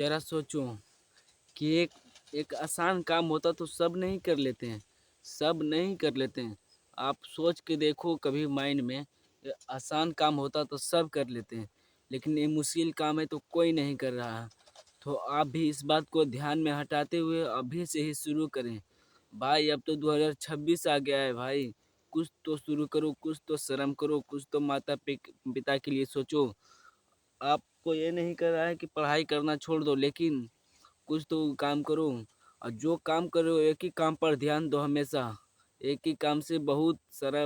जरा सोचो कि एक एक आसान काम होता तो सब नहीं कर लेते हैं, सब नहीं कर लेते हैं। आप सोच के देखो कभी माइंड में, ये आसान काम होता तो सब कर लेते हैं, लेकिन ये मुश्किल काम है तो कोई नहीं कर रहा। तो आप भी इस बात को ध्यान में हटाते हुए अभी से ही शुरू करें। भाई अब तो 2026 आ गया है भाई, कुछ तो शुरू करो, कुछ तो शर्म करो, कुछ तो पिता के लिए सोचो। आपको ये नहीं कर रहा है कि पढ़ाई करना छोड़ दो, लेकिन कुछ तो काम करो। और जो काम करो एक ही काम पर ध्यान दो हमेशा। एक ही काम से बहुत सारा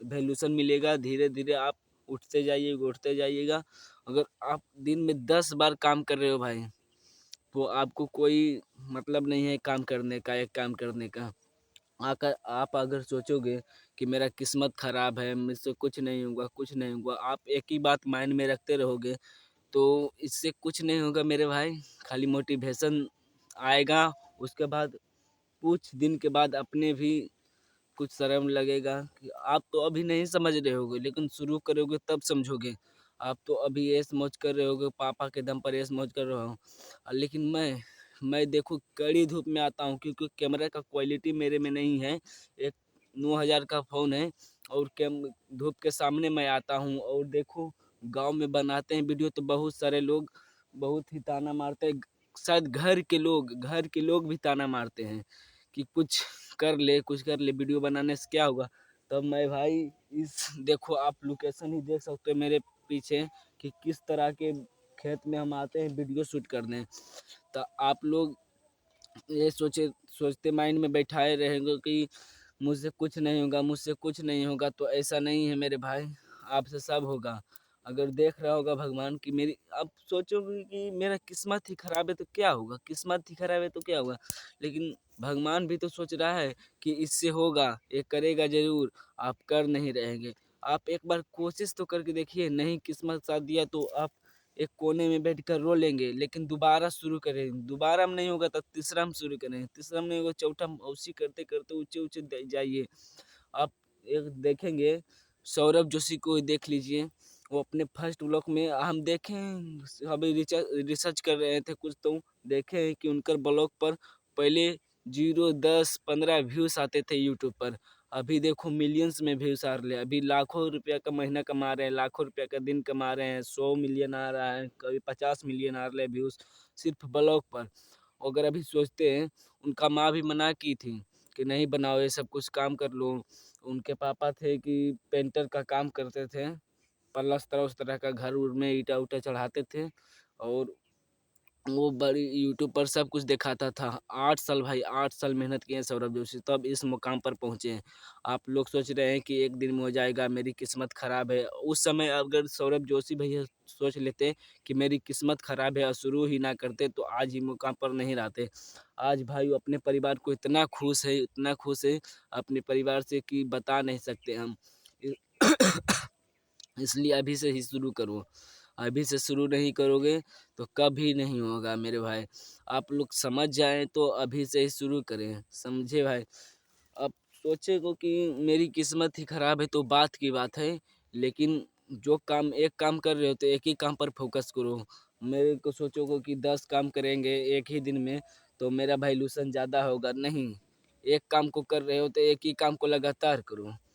वैल्यूशन मिलेगा। धीरे धीरे आप उठते जाइएगा। अगर आप दिन में 10 बार काम कर रहे हो भाई, तो आपको कोई मतलब नहीं है काम करने का, एक काम करने का। आकर आप अगर सोचोगे कि मेरा किस्मत खराब है, मुझसे कुछ नहीं होगा, कुछ नहीं होगा, आप एक ही बात माइंड में रखते रहोगे, तो इससे कुछ नहीं होगा मेरे भाई। खाली मोटिवेशन आएगा। उसके बाद कुछ दिन के बाद अपने भी कुछ शर्म लगेगा कि आप तो अभी नहीं समझ रहे होगे, लेकिन शुरू करोगे तब समझोगे। आप तो अभी ऐश मौज कर रहे होगे, पापा के दम पर ऐश मौज कर रहा हूँ। लेकिन मैं देखो कड़ी धूप में आता हूँ, क्योंकि कैमरा का क्वालिटी मेरे में नहीं है। एक 9,000 का फ़ोन है, और कैम धूप के सामने मैं आता हूँ, और देखो गाँव में बनाते हैं वीडियो तो बहुत सारे लोग बहुत ही ताना मारते हैं। शायद घर के लोग भी ताना मारते हैं कि कुछ कर ले, वीडियो बनाने से क्या होगा। तब मैं भाई इस देखो आप लोकेशन ही देख सकते हो मेरे पीछे कि किस तरह के खेत में हम आते हैं वीडियो शूट करने। तो आप लोग ये सोचते माइंड में बैठाए रहेंगे कि मुझसे कुछ नहीं होगा, मुझसे कुछ नहीं होगा, तो ऐसा नहीं है मेरे भाई। आपसे सब होगा। अगर देख रहा होगा भगवान कि मेरी, आप सोचोगे कि मेरा किस्मत ही खराब है तो क्या होगा, किस्मत ही खराब है तो क्या हुआ, लेकिन भगवान भी तो सोच रहा है कि इससे होगा, ये करेगा ज़रूर। आप कर नहीं रहेंगे। आप एक बार कोशिश तो करके देखिए, नहीं किस्मत साथ दिया तो आप एक कोने में बैठकर रो लेंगे, लेकिन दोबारा शुरू करेंगे। दोबारा में नहीं होगा तो तीसरा में शुरू करेंगे, तीसरा में नहीं होगा चौथा में, उसी करते करते ऊंचे ऊंचे जाइए। आप एक देखेंगे, सौरभ जोशी को ही देख लीजिए। वो अपने फर्स्ट ब्लॉक में हम देखें, अभी रिसर्च कर रहे थे कुछ, तो देखे कि उनकर ब्लॉग पर पहले 0, 10, 15 व्यूज आते थे यूट्यूब पर। अभी देखो मिलियंस में व्यूज आ रहे हैं। अभी लाखों रुपया का महीना कमा रहे हैं, लाखों रुपया का दिन कमा रहे हैं। 100 मिलियन आ रहा है, कभी 50 मिलियन आ रहे हैं व्यूज सिर्फ ब्लॉग पर। अगर अभी सोचते हैं, उनका माँ भी मना की थी कि नहीं बनाओ ये सब, कुछ काम कर लो। उनके पापा थे कि पेंटर का काम करते थे, पलस्तर उस तरह का घर उर में ईटा उटा चढ़ाते थे, और वो बड़ी यूट्यूब पर सब कुछ दिखाता था। 8 साल भाई, 8 साल मेहनत किए हैं सौरभ जोशी, तब इस मुकाम पर पहुँचे हैं। आप लोग सोच रहे हैं कि एक दिन में हो जाएगा, मेरी किस्मत खराब है। उस समय अगर सौरभ जोशी भैया सोच लेते कि मेरी किस्मत खराब है और शुरू ही ना करते, तो आज ही मुकाम पर नहीं रहते। आज भाई वो अपने परिवार को इतना खुश है, इतना खुश है अपने परिवार से कि बता नहीं सकते हम। इसलिए अभी से ही शुरू करो। अभी से शुरू नहीं करोगे तो कभी नहीं होगा मेरे भाई। आप लोग समझ जाएँ तो अभी से ही शुरू करें, समझे भाई। अब सोचेगो कि मेरी किस्मत ही खराब है तो बात की बात है, लेकिन जो काम एक काम कर रहे हो तो एक ही काम पर फोकस करो। मेरे को सोचोगे कि 10 काम करेंगे एक ही दिन में तो मेरा वैल्यूशन ज़्यादा होगा, नहीं। एक काम को कर रहे हो तो एक ही काम को लगातार करो।